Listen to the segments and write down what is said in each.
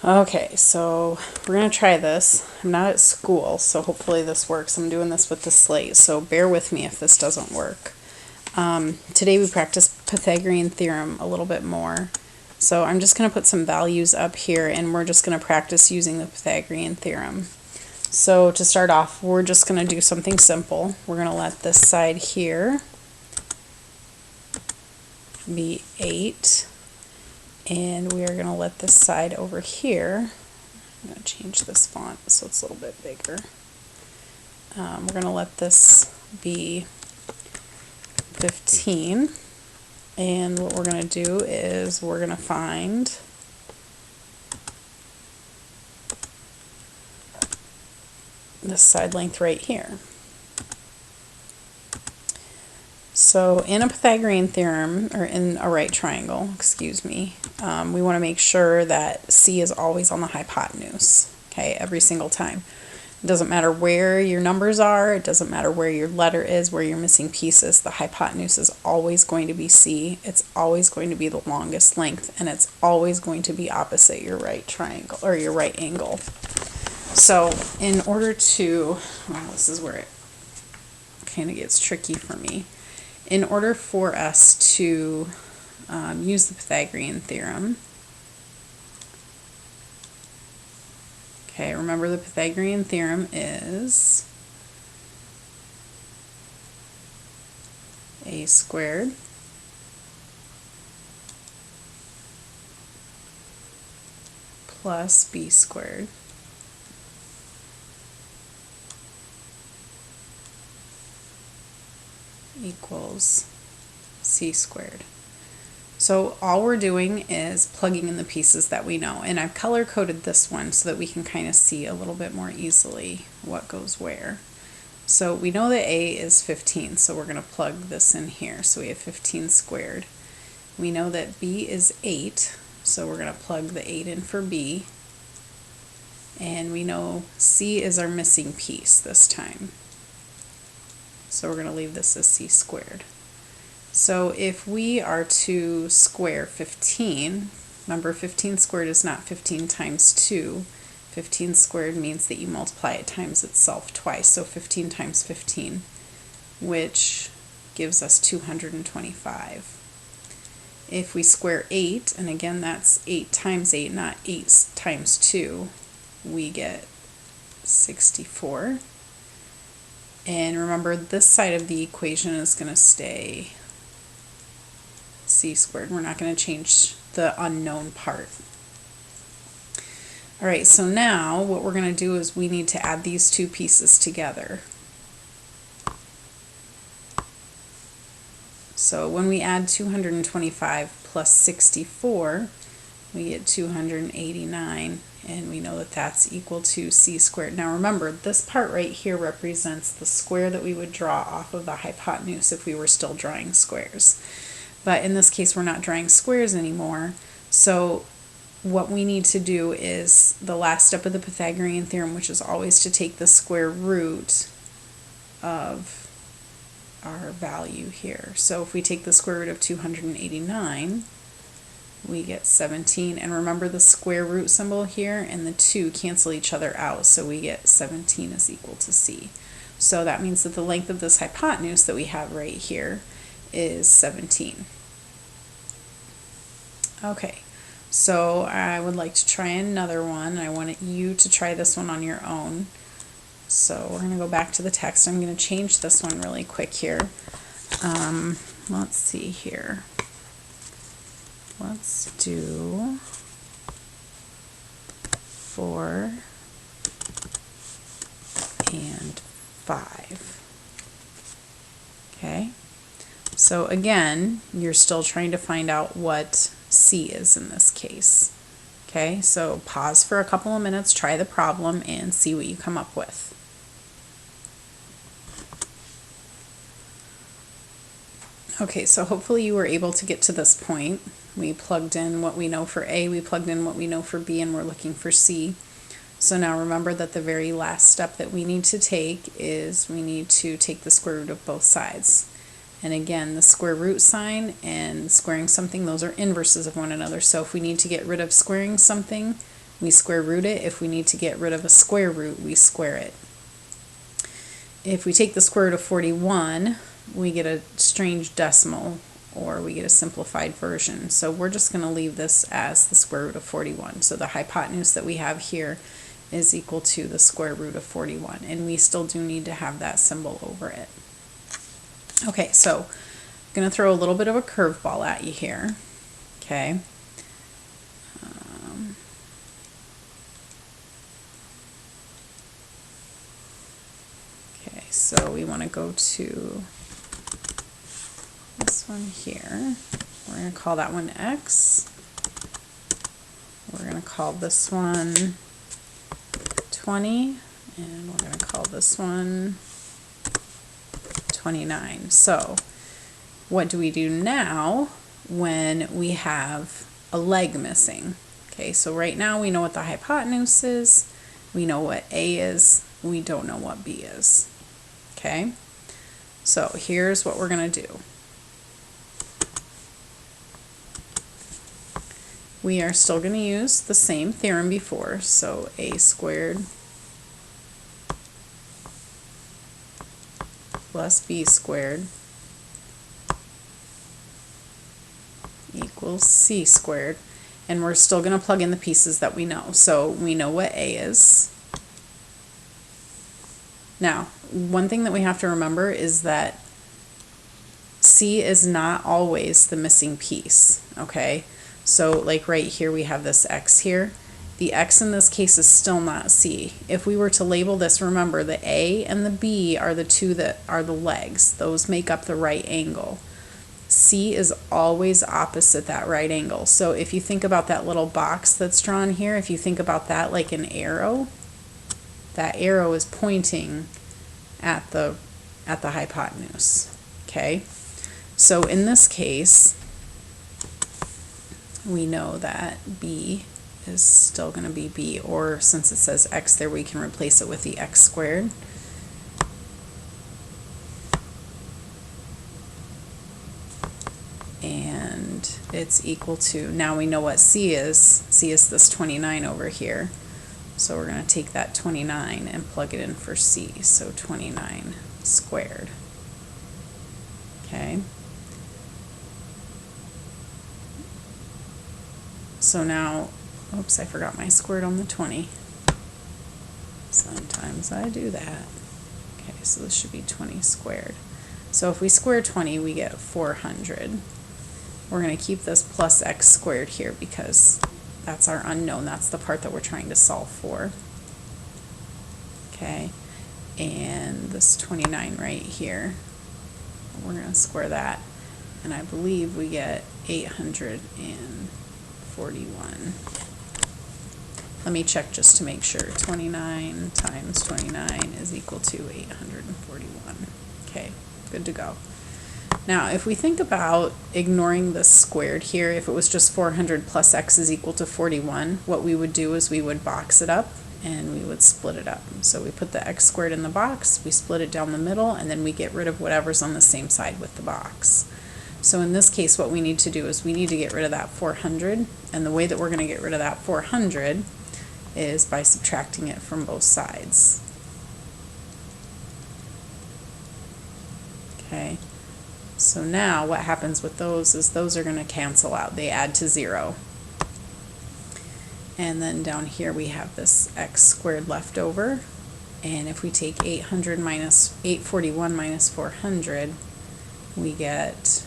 Okay, so we're going to try this. I'm not at school, so hopefully this works. I'm doing this with the slate, so bear with me if this doesn't work. Today we practiced Pythagorean theorem a little bit more. So I'm just going to put some values up here, and we're just going to practice using the Pythagorean theorem. So to start off, we're just going to do something simple. We're going to let this side here be 8. And we are going to let this side over here, I'm going to change this font so it's a little bit bigger. We're going to let this be 15. And what we're going to do is we're going to find this side length right here. So in a Pythagorean theorem, or in a right triangle, excuse me, we want to make sure that C is always on the hypotenuse, okay, every single time. It doesn't matter where your numbers are, it doesn't matter where your letter is, where you're missing pieces, the hypotenuse is always going to be C, it's always going to be the longest length, and it's always going to be opposite your right triangle, or your right angle. So in order to, well, this is where it kind of gets tricky for me. In order for us to use the Pythagorean theorem, okay, remember the Pythagorean theorem is a squared plus b squared equals c squared. So all we're doing is plugging in the pieces that we know, and I've color coded this one so that we can kind of see a little bit more easily what goes where. So we know that a is 15, so we're going to plug this in here. So we have 15 squared. We know that b is 8, so we're going to plug the 8 in for b. And we know c is our missing piece this time. So we're going to leave this as c squared. So if we are to square 15, remember 15 squared is not 15 times 2. 15 squared means that you multiply it times itself twice. So 15 times 15, which gives us 225. If we square 8, and again that's 8 times 8, not 8 times 2, we get 64. And remember, this side of the equation is going to stay c squared. We're not going to change the unknown part. Alright, so now what we're going to do is we need to add these two pieces together. So when we add 225 plus 64, we get 289. And we know that that's equal to c squared. Now remember, this part right here represents the square that we would draw off of the hypotenuse if we were still drawing squares. But in this case, we're not drawing squares anymore. So what we need to do is the last step of the Pythagorean theorem, which is always to take the square root of our value here. So if we take the square root of 289, we get 17, and remember the square root symbol here and the 2 cancel each other out, so we get 17 is equal to c. So that means that the length of this hypotenuse that we have right here is 17. Okay, so I would like to try another one. I want you to try this one on your own. So we're going to go back to the text. I'm going to change this one really quick here. Let's see here. Let's do 4 and 5. Okay, so again, you're still trying to find out what C is in this case. Okay, so pause for a couple of minutes, try the problem, and see what you come up with. Okay, so hopefully you were able to get to this point. We plugged in what we know for A, we plugged in what we know for B, and we're looking for C. So now remember that the very last step that we need to take is we need to take the square root of both sides. And again, the square root sign and squaring something, those are inverses of one another. So if we need to get rid of squaring something, we square root it. If we need to get rid of a square root, we square it. If we take the square root of 41, we get a strange decimal, or we get a simplified version. So we're just going to leave this as the square root of 41. So the hypotenuse that we have here is equal to the square root of 41, and we still do need to have that symbol over it. Okay, so I'm going to throw a little bit of a curveball at you here. Okay. Okay, so we want to go to this one here. We're going to call that one X. We're going to call this one 20, and we're going to call this one 29. So what do we do now when we have a leg missing? Okay, so right now we know what the hypotenuse is, we know what A is, we don't know what B is. Okay, so here's what we're going to do. We are still going to use the same theorem before, so A squared plus B squared equals C squared, and we're still going to plug in the pieces that we know. So we know what A is. Now, one thing that we have to remember is that C is not always the missing piece, okay? So like right here we have this X here. The X in this case is still not C. If we were to label this, remember the A and the B are the two that are the legs. Those make up the right angle. C is always opposite that right angle. So if you think about that little box that's drawn here, if you think about that like an arrow, that arrow is pointing at the hypotenuse. Okay? So in this case, we know that B is still going to be B, or since it says X there, we can replace it with the X squared. And it's equal to, now we know what C is. C is this 29 over here. So we're going to take that 29 and plug it in for C. So 29 squared. Okay. So now, oops, I forgot my squared on the 20. Sometimes I do that. Okay, so this should be 20 squared. So if we square 20, we get 400. We're going to keep this plus X squared here because that's our unknown. That's the part that we're trying to solve for. Okay, and this 29 right here, we're going to square that, and I believe we get 841. Let me check just to make sure. 29 times 29 is equal to 841. Okay, good to go. Now, if we think about ignoring the squared here, if it was just 400 plus X is equal to 41, what we would do is we would box it up and we would split it up. So we put the X squared in the box, we split it down the middle, and then we get rid of whatever's on the same side with the box. So in this case, what we need to do is we need to get rid of that 400, and the way that we're going to get rid of that 400 is by subtracting it from both sides. Okay, so now what happens with those is those are going to cancel out. They add to 0. And then down here we have this X squared left over, and if we take 841 minus 400, we get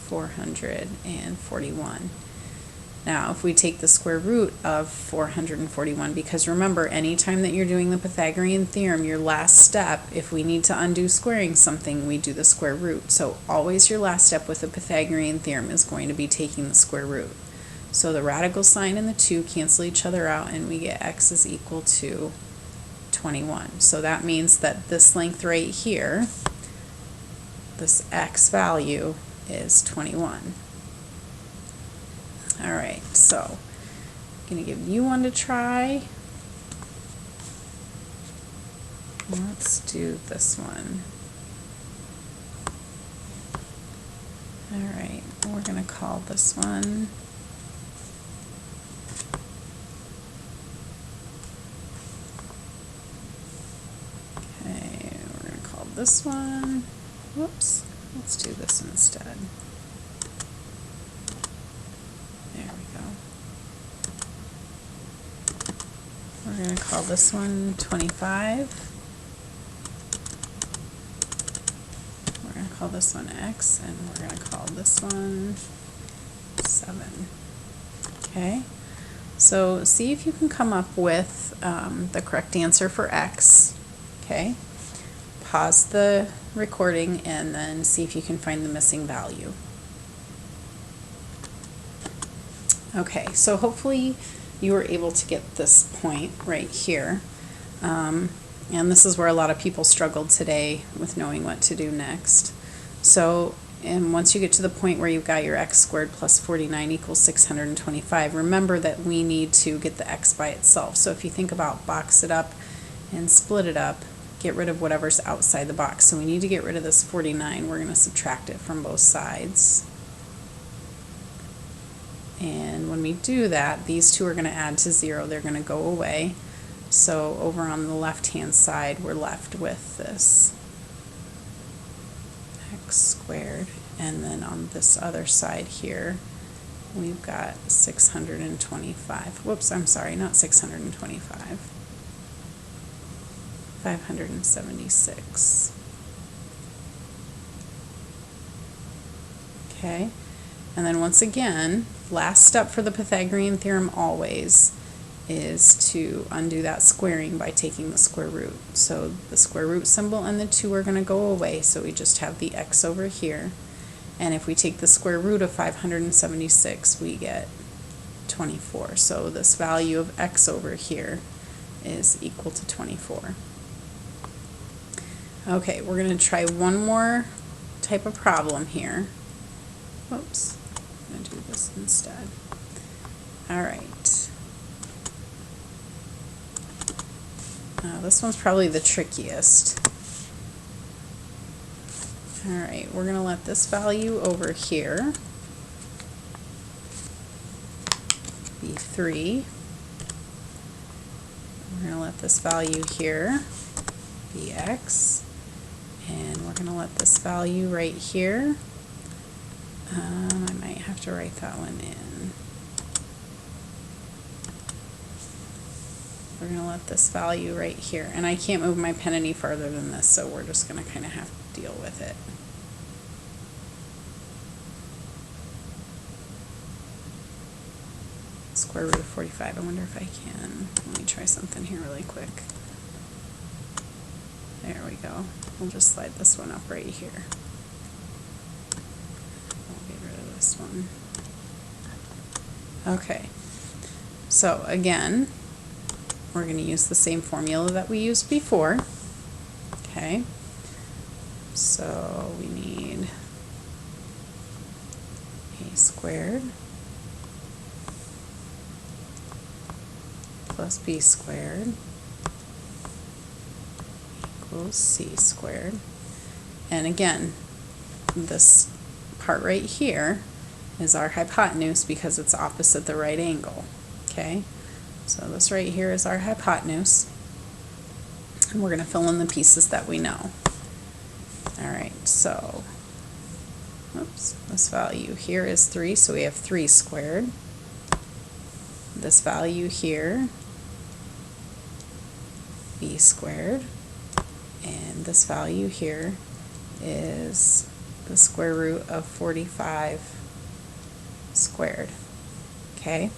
441. Now, if we take the square root of 441, because remember, anytime that you're doing the Pythagorean theorem, your last step, if we need to undo squaring something, we do the square root. So always your last step with the Pythagorean theorem is going to be taking the square root. So the radical sign and the 2 cancel each other out, and we get X is equal to 21. So that means that this length right here, this X value, is 21. Alright, so I'm going to give you one to try. Let's do this one. Alright, we're going to call this one this one, whoops, let's do this instead. There we go. We're going to call this one 25. We're going to call this one X, and we're going to call this one 7. Okay, so see if you can come up with the correct answer for X. Okay. Pause the recording and then see if you can find the missing value. Okay, so hopefully you were able to get this point right here. And this is where a lot of people struggled today with knowing what to do next. So, and once you get to the point where you've got your x squared plus 49 equals 625, remember that we need to get the x by itself. So if you think about box it up and split it up, get rid of whatever's outside the box. So we need to get rid of this 49. We're going to subtract it from both sides. And when we do that, these two are going to add to 0. They're going to go away. So over on the left-hand side, we're left with this x squared. And then on this other side here, we've got 625. Whoops, I'm sorry, not 625. 576. Okay, and then once again, last step for the Pythagorean theorem always is to undo that squaring by taking the square root. So the square root symbol and the 2 are going to go away, so we just have the x over here. And if we take the square root of 576, we get 24. So this value of x over here is equal to 24. Okay, we're going to try one more type of problem here. Whoops, I'm going to do this instead. Alright. This one's probably the trickiest. Alright, we're going to let this value over here be 3. We're going to let this value here be x. And we're going to let this value right here, I might have to write that one in. We're going to let this value right here. And I can't move my pen any farther than this, so we're just going to kind of have to deal with it. Square root of 45. I wonder if I can. Let me try something here really quick. There we go. We'll just slide this one up right here. I'll get rid of this one. Okay. So again, we're going to use the same formula that we used before. Okay. So we need a squared plus b squared equals c squared. And again, this part right here is our hypotenuse because it's opposite the right angle. Okay, so this right here is our hypotenuse, and we're going to fill in the pieces that we know. Alright, so oops, this value here is 3, so we have 3 squared. This value here, b squared, and this value here is the square root of 45 squared. Okay?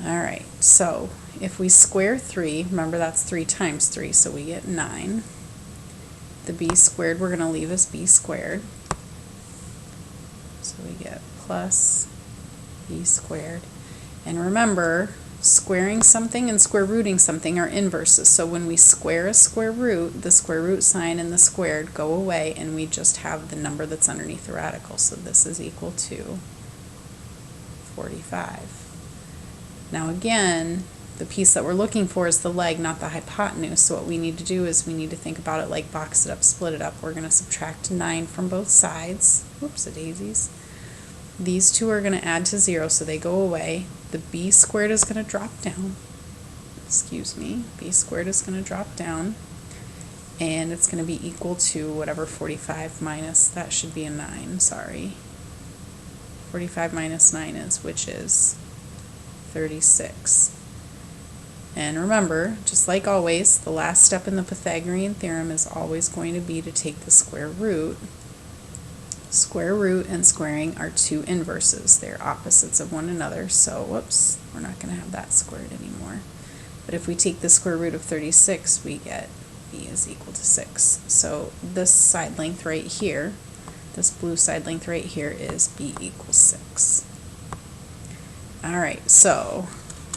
Alright, so if we square 3, remember that's 3 times 3, so we get 9. The b squared we're going to leave as b squared. So we get plus b squared. And remember, squaring something and square rooting something are inverses. So when we square a square root, the square root sign and the squared go away, and we just have the number that's underneath the radical. So this is equal to 45. Now again, the piece that we're looking for is the leg, not the hypotenuse. So what we need to do is we need to think about it like box it up, split it up. We're going to subtract 9 from both sides. Whoops-a-daisies. These two are going to add to 0, so they go away. The b squared is going to drop down. Excuse me. B squared is going to drop down. And it's going to be equal to whatever 45 minus, that should be a 9, sorry. 45 minus 9 is, which is 36. And remember, just like always, the last step in the Pythagorean theorem is always going to be to take the square root. Square root and squaring are two inverses. They're opposites of one another, so whoops, we're not going to have that squared anymore. But if we take the square root of 36, we get b is equal to 6. So this side length right here, this blue side length right here is b equals 6. Alright, so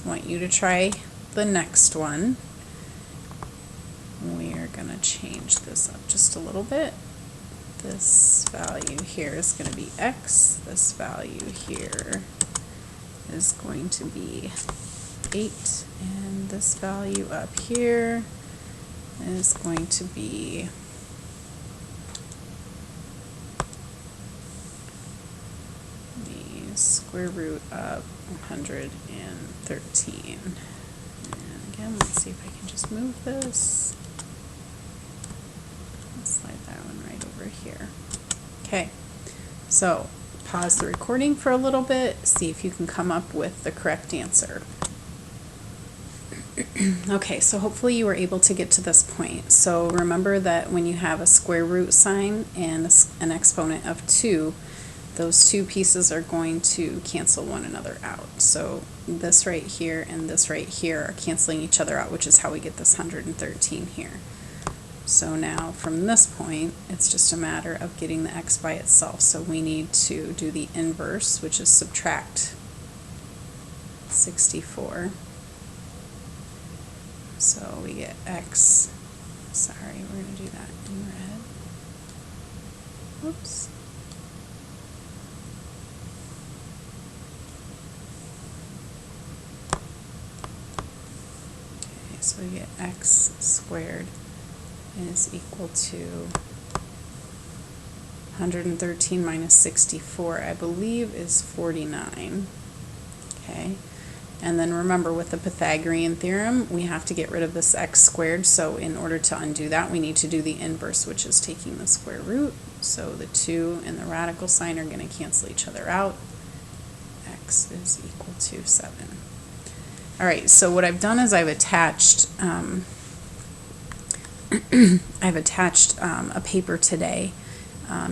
I want you to try the next one. We are going to change this up just a little bit. This value here is going to be x. This value here is going to be 8. And this value up here is going to be the square root of 113. And again, let's see if I can just move this. Let's slide that one right over here. Okay, so pause the recording for a little bit, see if you can come up with the correct answer. Okay, so hopefully you were able to get to this point. So remember that when you have a square root sign and an exponent of 2, those two pieces are going to cancel one another out. So this right here and this right here are canceling each other out, which is how we get this 113 here. So now from this point, it's just a matter of getting the x by itself. So we need to do the inverse, which is subtract 64. So we get x, sorry, we're going to do that in red. Whoops. Okay, so we get x squared is equal to 113 minus 64, I believe, is 49. Okay. And then remember, with the Pythagorean theorem, we have to get rid of this x squared, so in order to undo that, we need to do the inverse, which is taking the square root. So the 2 and the radical sign are going to cancel each other out. X is equal to 7. Alright, so what I've done is I've attached a paper today,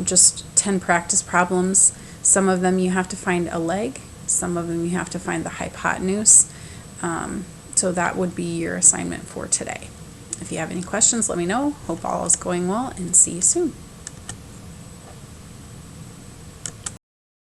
just 10 practice problems. Some of them you have to find a leg. Some of them you have to find the hypotenuse. So that would be your assignment for today. If you have any questions, let me know. Hope all is going well, and see you soon.